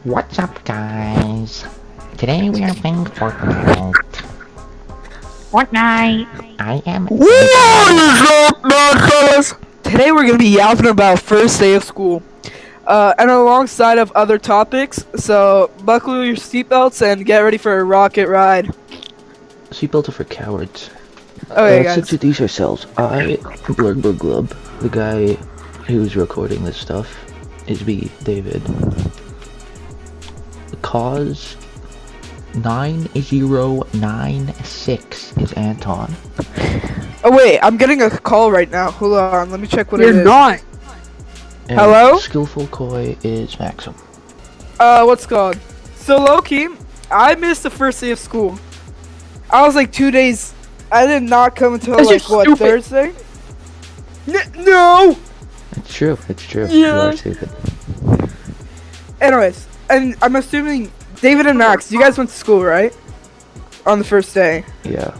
What's up, guys? Today we are playing Fortnite. Fortnite. I am. What is up, fellas? Today we're gonna be yapping about first day of school, and alongside of other topics. So buckle your seatbelts and get ready for a rocket ride. Seatbelts are for cowards. Okay, Let's guys. introduce ourselves. Blurg Blurg Glub, the guy who's recording this stuff, is me, David. The cause 9096 is Anton. Oh wait, I'm getting a call right now. Hold on, let me check what it is. You're not. And Hello? Skillful Koi is Maxim. What's called? So low-key, I missed the first day of school. I was like 2 days. I did not come until Because like you're what, stupid. Thursday? No. It's true, it's true. Yeah. You are stupid. Anyways, and I'm assuming David and Max, you guys went to school, right? On the first day. Yeah.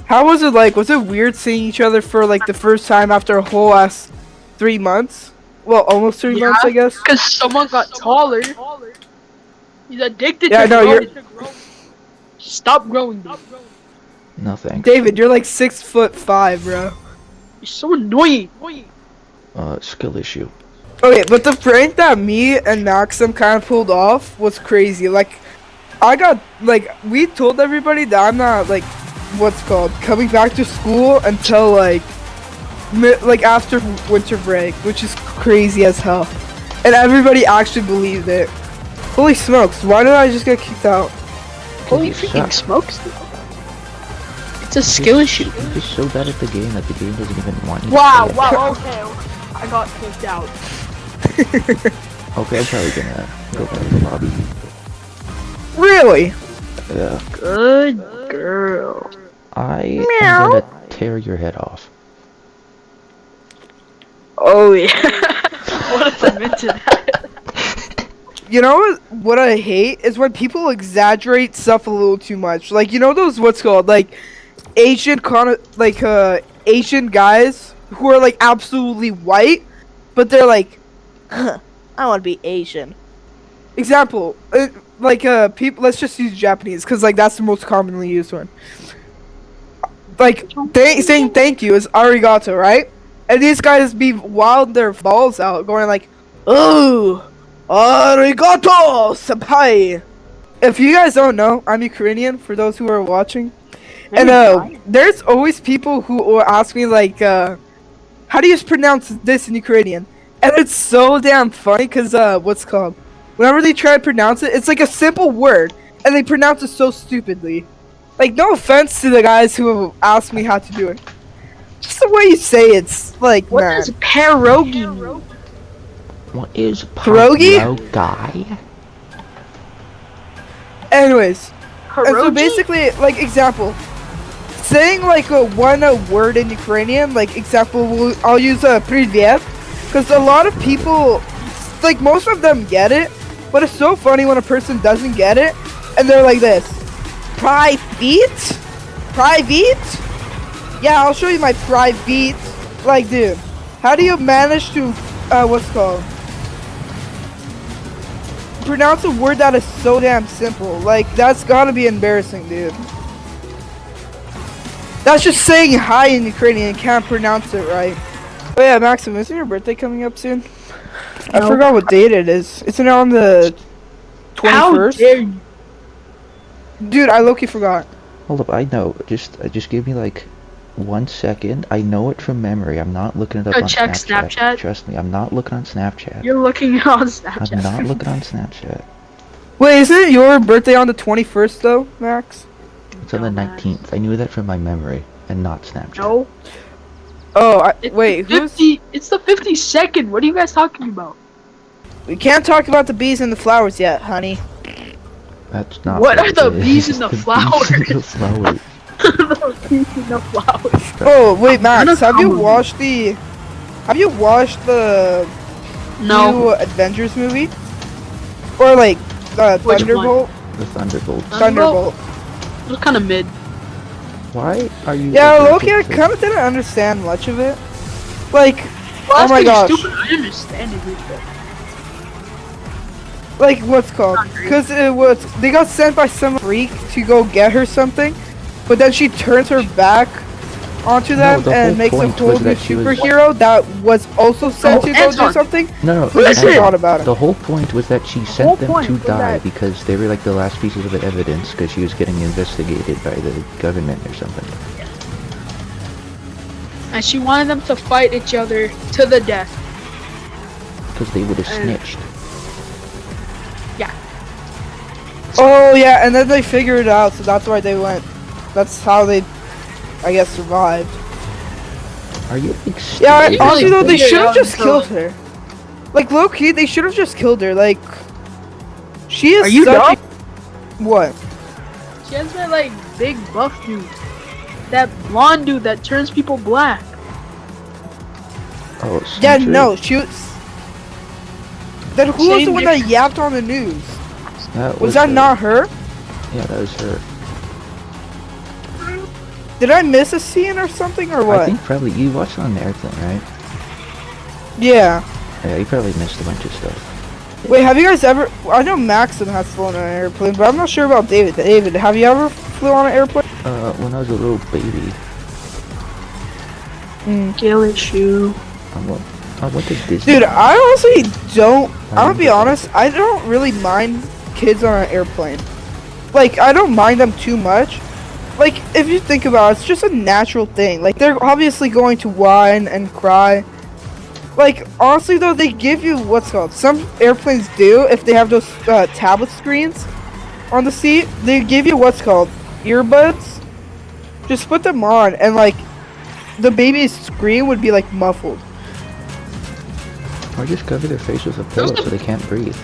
How was it like? Was it weird seeing each other for like the first time after a whole ass 3 months? Well, almost 3 months, I guess. Because someone got taller. He's addicted Yeah, to no, growing. you're- Stop growing, dude. No thanks. David, you're like 6'5", bro. You're so annoying. Skill issue. Okay, but the prank that me and Maxim kind of pulled off was crazy. Like, I got like we told everybody that I'm not like what's called coming back to school until like after winter break, which is crazy as hell. And everybody actually believed it. Holy smokes! Why did I just get kicked out? Holy You freaking suck. smokes, dude. It's a skill issue. You're just so bad at the game that the game doesn't even want you Wow, to play wow, okay. I got kicked out. it. Okay, I'm probably gonna go back to the lobby. Really? Yeah. Good girl. I am gonna tear your head off. Oh yeah. What if I meant to that? You know what I hate is when people exaggerate stuff a little too much. Like, you know those what's called like Asian Asian guys who are like absolutely white, but they're like, I want to be Asian. Example, people. Let's just use Japanese because like that's the most commonly used one. Like saying thank you is arigato, right? And these guys be wild their balls out, going like, "Oh, arigato, senpai." If you guys don't know, I'm Ukrainian. For those who are watching, and there's always people who will ask me like, "How do you pronounce this in Ukrainian?" And it's so damn funny because what's called, whenever they try to pronounce it, it's like a simple word, and they pronounce it so stupidly. Like, no offense to the guys who ask me how to do it. Just the way you say it's like, What man. does pierogi mean? What is Pierogi? guy? Anyways, and so Pierogi? basically, like, example, saying like a word in Ukrainian, like example, I'll use a privyet, because a lot of people, like most of them get it, but it's so funny when a person doesn't get it, and they're like this, private? Yeah, I'll show you my private. Like, dude, how do you manage to, what's it called? Pronounce a word that is so damn simple. Like, that's gotta be embarrassing, dude. That's just saying hi in Ukrainian and can't pronounce it right. Oh yeah, Maxim, isn't your birthday coming up soon? I No. forgot what date it is. Isn't it on the How 21st? dare you? Dude, I low-key forgot. Hold up, I know. Just give me like 1 second. I know it from memory. I'm not looking it up Go on check Snapchat. Snapchat. Trust me, I'm not looking on Snapchat. You're looking on I'm Snapchat. not looking on Snapchat. Wait, isn't your birthday on the 21st though, Max? It's on the Dumbass. 19th. I knew that from my memory and not Snapchat. No. Oh, It's wait, the who's... 50, it's the 52nd. What are you guys talking about? We can't talk about the bees and the flowers yet, honey. That's not What what are it the is. bees and the flowers? Bees and the flowers. The peas and the flowers. Oh, wait, Max, gonna have you come with watched the... Have you watched the No. new Avengers movie? Or like, Which Thunderbolt? The Thunderbolts. Thunderbolt. It was kind of mid. Why are you? Yeah, allergic Loki, I to- kind of didn't understand much of it. Like, Well, oh that's my pretty gosh. stupid. I understand it, dude, but like what's called? Because they got sent by some freak to go get her something, but then she turns her back onto them the and whole makes a point whole was new that she was- superhero that was also sent to go do Anton. something. No, Who just Anton, thought about it? the whole point was that she whole sent them point to was die that- because they were like the last pieces of evidence because she was getting investigated by the government or something. And she wanted them to fight each other to the death. Because they would have And- snitched. Oh yeah, and then they figured it out, so that's why they went. That's how they, I guess, survived. Are you like Yeah, They honestly really though, they figured it should have out just until- killed her. Like low key, they should have just killed her. Like, she is Are you such a... What? She has that like big buff dude. That blonde dude that turns people black. Oh, Yeah, Sentry. no, she was. Then who was Same the one that difference. yapped on the news? That Was that her. not her? Yeah, that was her. Did I miss a scene or something or I what? think probably you watched it on the airplane, right? Yeah. Yeah, you probably missed a bunch of stuff. Wait, have you guys ever? I know Maxim has flown on an airplane, but I'm not sure about David. David, have you ever flew on an airplane? When I was a little baby, Kill issue. I went to Disney. Dude, I honestly don't. I'm gonna be remember honest. I don't really mind kids on an airplane. Like, I don't mind them too much. Like, if you think about it, it's just a natural thing. Like, they're obviously going to whine and cry. Like, honestly though, they give you what's called. Some airplanes do, if they have those tablet screens on the seat, they give you what's called earbuds. Just put them on, and like, the baby's scream would be like muffled. Or just cover their face with a pillow so they can't breathe.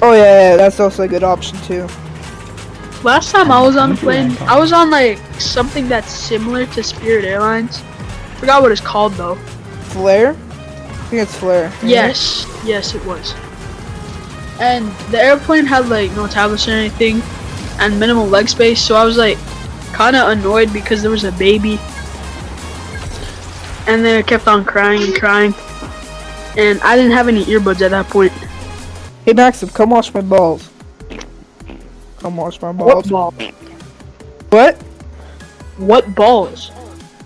Oh yeah, that's also a good option too. Last time I was on a plane, I was on like something that's similar to Spirit Airlines. Forgot what it's called though. Flare? I think it's Flare. isn't it? Yes, yes it was. And the airplane had like no tablets or anything, and minimal leg space. So I was like kind of annoyed because there was a baby, and they kept on crying and crying, and I didn't have any earbuds at that point. Hey Maxim, come wash my balls. Come wash my What balls. ball? What? What balls?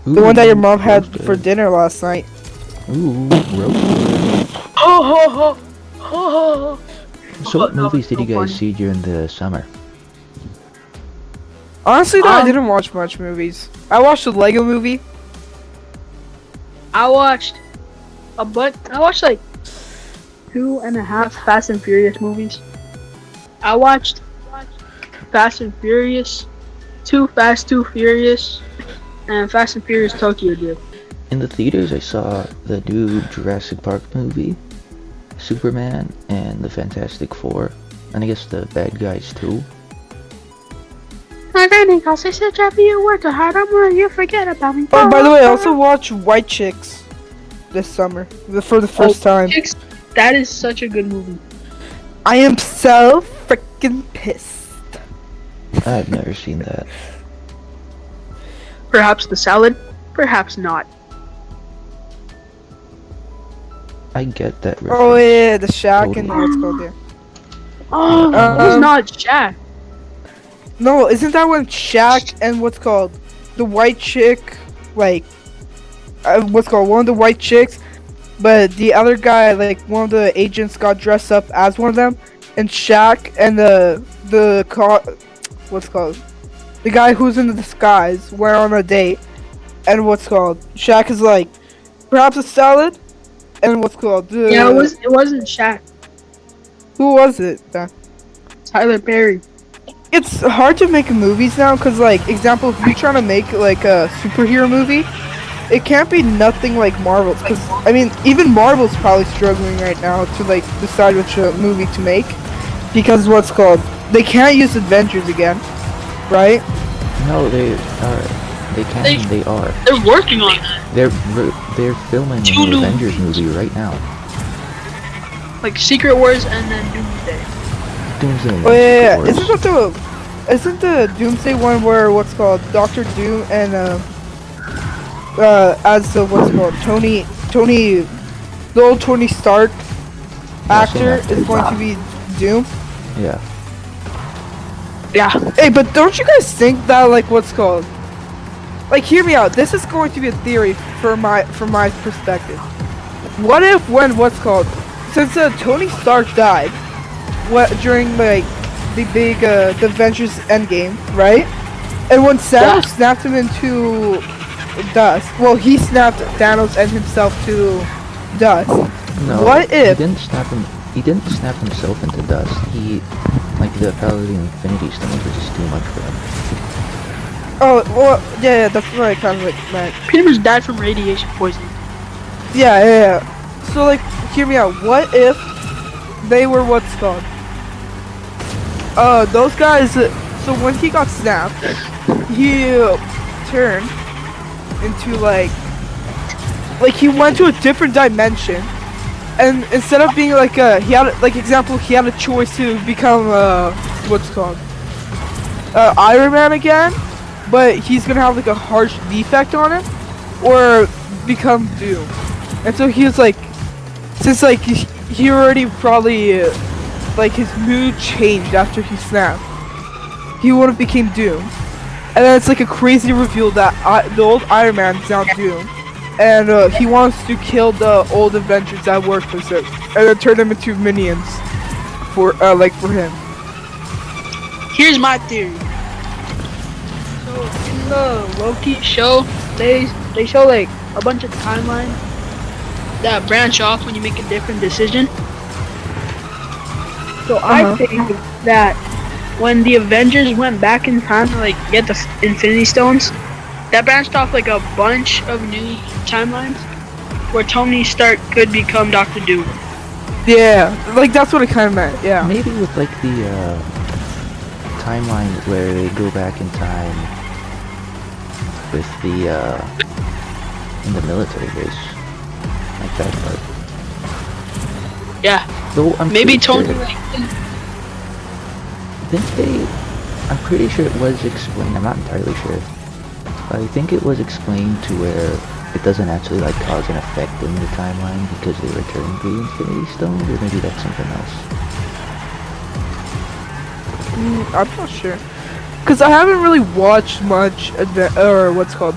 The one that your mom had roasted. for dinner last night. Ooh, roasted. Ho ho ho ho ho. So what That was movies did so you guys funny. see during the summer? Honestly though, I didn't watch much movies. I watched the Lego movie. I watched I watched like 2.5 Fast and Furious movies. I watched Fast and Furious, 2 Fast, 2 Furious, and Fast and Furious Tokyo Drift. In the theaters, I saw the new Jurassic Park movie, Superman, and the Fantastic Four, and I guess the bad guys too. My granny calls I said after you work hard, I'm gonna you forget about me. Oh, by the way, I also watched White Chicks this summer for the first time. Chicks, that is such a good movie. I am so freaking pissed. I've never seen that. Perhaps the salad, perhaps not. I get that reference. Oh yeah, the shack and what's called there. Oh, it was Um, not Shaq. No, isn't that when Shaq and what's called the white chick, like, what's called one of the white chicks, but the other guy, like one of the agents, got dressed up as one of them, and Shaq and what's called the guy who's in the disguise went on a date, and what's called Shaq is like, perhaps a salad, and what's called Yeah, it wasn't Shaq. who was it then? Tyler Perry. It's hard to make movies now because, like, example, if you're trying to make like a superhero movie, it can't be nothing like Marvel's. Because I mean, even Marvel's probably struggling right now to like decide which movie to make because what's called they can't use Avengers again, right? No, they are. They can. They are. They're working on that. They're filming Two an new Avengers movie right now. Like Secret Wars and then Doomsday. Doomsday. Oh yeah, Secret Wars. isn't the Doomsday one where what's called Doctor Doom and as the what's called Tony the old Tony Stark actor actor. is going to be Doom. Yeah. Yeah. Hey, but don't you guys think that like what's called? Like, hear me out. This is going to be a theory from my perspective. What if since Tony Stark died, during like the big the Avengers Endgame, right? And when Thanos snapped him into dust, well, he snapped Thanos and himself to dust. No. What if? He didn't snap him? He didn't snap himself into dust. He, like, the power of the Infinity Stones was just too much for him. Oh, well, yeah, that's what I kind of like meant. Pretty much died from radiation poisoning. Yeah. So, like, hear me out. What if they were what's called? Those guys. So when he got snapped, he turned into like he went to a different dimension, and instead of being like he had a choice to become what's called Iron Man again, but he's gonna have like a harsh defect on him, or become Doom. And so he was like, since like he already probably like his mood changed after he snapped, he would have became Doom. And then it's like a crazy reveal that the old Iron Man is now Doom, and he wants to kill the old Avengers that worked for him, and then turn them into minions for him. Here's my theory. So in the Loki show, they show like a bunch of timelines that branch off when you make a different decision. So I think that when the Avengers went back in time to like get the Infinity Stones, that branched off like a bunch of new timelines where Tony Stark could become Doctor Doom. Yeah, like that's what it kind of meant. Yeah. Maybe with like the timeline where they go back in time with the in the military base, like that part. Yeah. Though I'm Maybe pretty Tony. Sure, I'm pretty sure it was explained. I'm not entirely sure. But I think it was explained to where it doesn't actually like cause an effect in the timeline because they return the Infinity Stones, or maybe that's something else. I'm not sure, cause I haven't really watched much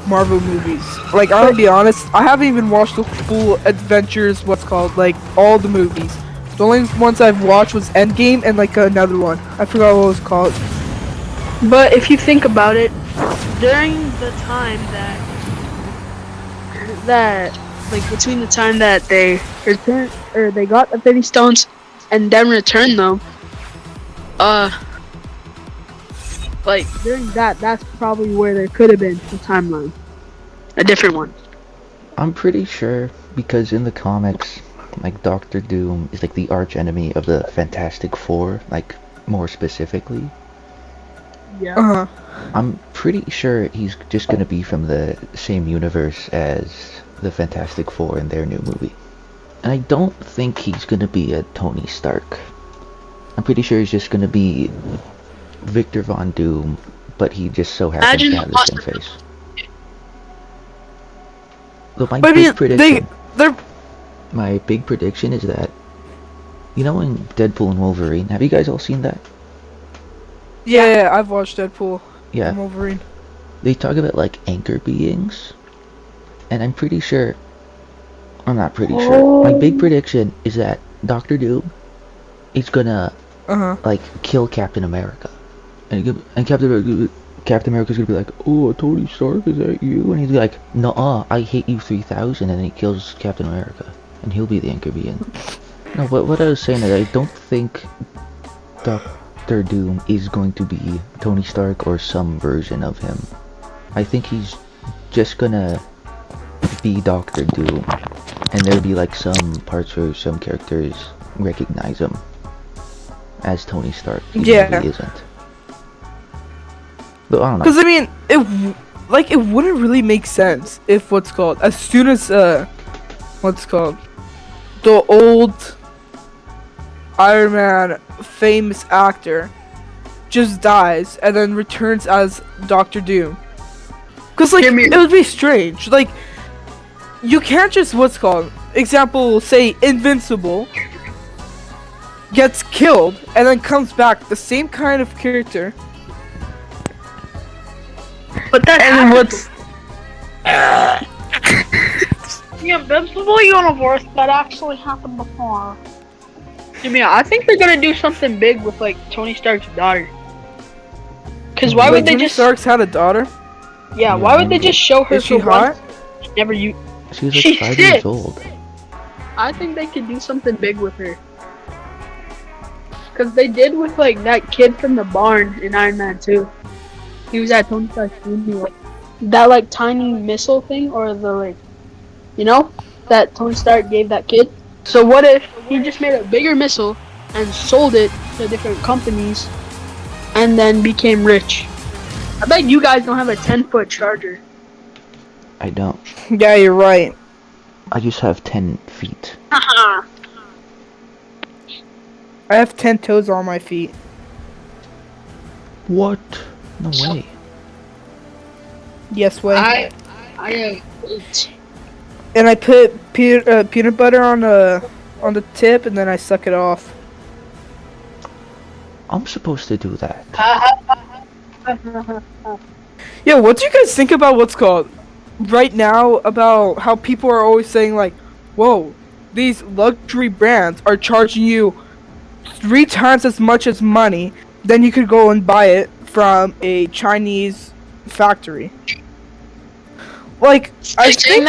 Marvel movies. Like, I'm gonna be honest, I haven't even watched the full Adventures. Like all the movies. The only ones I've watched was Endgame and like another one. I forgot what it was called. But if you think about it, during the time that like between the time that they returned or they got the 50 stones and then returned them, like during that's probably where there could have been a timeline, a different one. I'm pretty sure because in the comics, like Doctor Doom is like the arch enemy of the Fantastic Four, like more specifically. Yeah. I'm pretty sure he's just gonna be from the same universe as the Fantastic Four in their new movie. And I don't think he's gonna be a Tony Stark. I'm pretty sure he's just gonna be Victor Von Doom, but he just so happens to have the same face. So my big prediction is that, you know, in Deadpool and Wolverine, have you guys all seen that? Yeah, I've watched Deadpool. Yeah. And Wolverine. They talk about like anchor beings, and I'm pretty sure. I'm not pretty sure. My big prediction is that Doctor Doom is gonna like kill Captain America, and Captain America's gonna be like, "Oh, Tony Stark, is that you?" And he's like, "Nuh-uh, I hate you 3000," and then he kills Captain America, and he'll be the anchor being. No, but what I was saying is I don't think Doctor Doom is going to be Tony Stark or some version of him. I think he's just gonna be Doctor Doom, and there'll be like some parts where some characters recognize him as Tony Stark, even though he isn't. But I don't know. Because I mean, it wouldn't really make sense if as soon as the old Iron Man famous actor just dies and then returns as Doctor Doom. Because like it would be strange. Like, you can't just example, say Invincible gets killed and then comes back, the same kind of character. But that And happens. what's Yeah, Biblical Universe, that actually happened before. I mean, I think they're gonna do something big with like Tony Stark's daughter. Cause why would they Tony just? Stark's had a daughter? Yeah, Yeah, why would they just show her Is she for once? hot? Never you. She's like She's 5 sick. years old. I think they could do something big with her. Cause they did with like that kid from the barn in Iron Man 2. He was at Tony Stark's funeral. That like tiny missile thing, or the like, you know, that Tony Stark gave that kid. So what if he just made a bigger missile and sold it to different companies, and then became rich? I bet you guys don't have a 10-foot charger. I don't. Yeah, you're right. I just have 10 feet. I have 10 toes on my feet. What? No way. Yes, way. I have 8. And I put peanut butter on the tip, and then I suck it off. I'm supposed to do that. Yo, what do you guys think about what's called right now about how people are always saying like, whoa, these luxury brands are charging you 3 times as much as money than you could go and buy it from a Chinese factory. Like, I think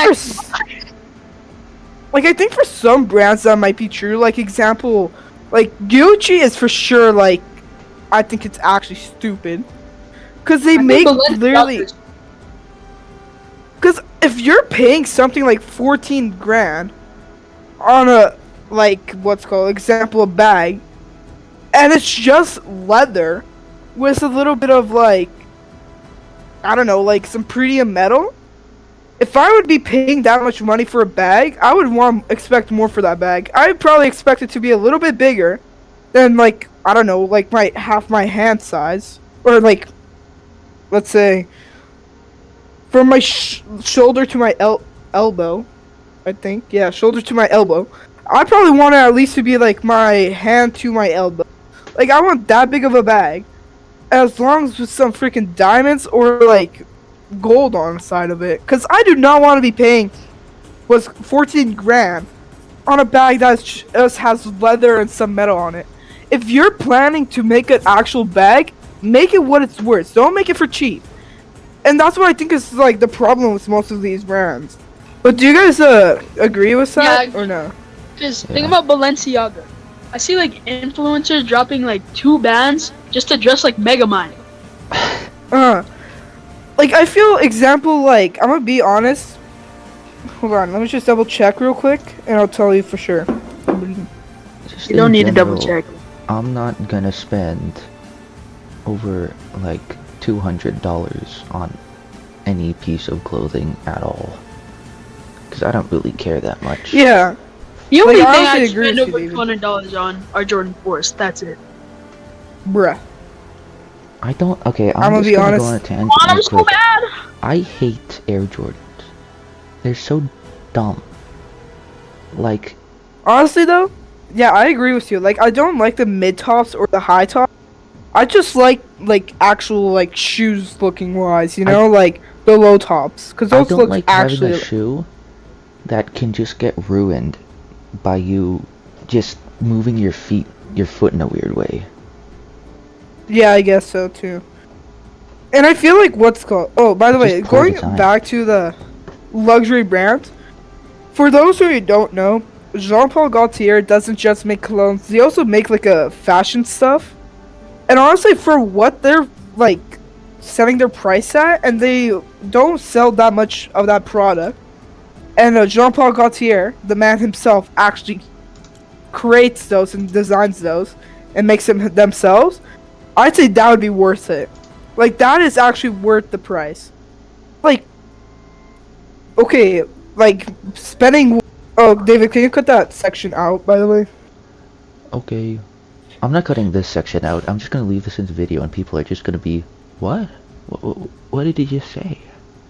I think for some brands that might be true. Like, example, like Gucci is for sure, like, I think it's actually stupid. Cause they make literally. Cause if you're paying something like 14 grand on a, like, what's called, example, a bag, and it's just leather with a little bit of, like, I don't know, like some premium metal. If I would be paying that much money for a bag, I would expect more for that bag. I'd probably expect it to be a little bit bigger than, like, I don't know, like half my hand size, or like, let's say, from my shoulder to my elbow. I think, yeah, shoulder to my elbow. I probably want it at least to be like my hand to my elbow. Like, I want that big of a bag, as long as with some freaking diamonds or like gold on the side of it. Cause I do not want to be paying 14 grand on a bag that just has leather and some metal on it. If you're planning to make an actual bag, make it what it's worth. Don't make it for cheap. And that's what I think is like the problem with most of these brands. But do you guys agree with that, or no? Cause think about Balenciaga. I see like influencers dropping like 2 bands just to dress like Megamind. Like, I feel, example, like, I'm gonna be honest. Hold on, let me just double check real quick, and I'll tell you for sure. Just You don't in need to double general, check. I'm not gonna spend over like $200 on any piece of clothing at all. Cause I don't really care that much. Yeah. The only Like, I thing honestly I'd agree spend with you, over David. $200 on are Jordan 4s. That's it. Bruh. I don't. Okay, I'm gonna just be gonna honest. go on a tangent I'm real so quick. bad. I hate Air Jordans. They're so dumb. Like, Honestly, though, yeah, I agree with you. Like, I don't like the mid tops or the high top. I just like actual, like, shoes looking wise, you know? Like, the low tops. Because I those don't look like actually. having a shoe that can just get ruined by you just moving your foot in a weird way. Yeah, I guess so, too. And I feel like what's called. Oh, by the way, Just poor going design. back to the luxury brands. For those who don't know, Jean-Paul Gaultier doesn't just make colognes. They also make like a fashion stuff. And honestly, for what they're like setting their price at, and they don't sell that much of that product. And Jean-Paul Gaultier, the man himself, actually creates those and designs those and makes them themselves. I'd say that would be worth it. Like, that is actually worth the price. Like, okay, like, spending. Oh, David, can you cut that section out, by the way? Okay. I'm not cutting this section out. I'm just gonna leave this in the video and people are just gonna be, what? What did he just say?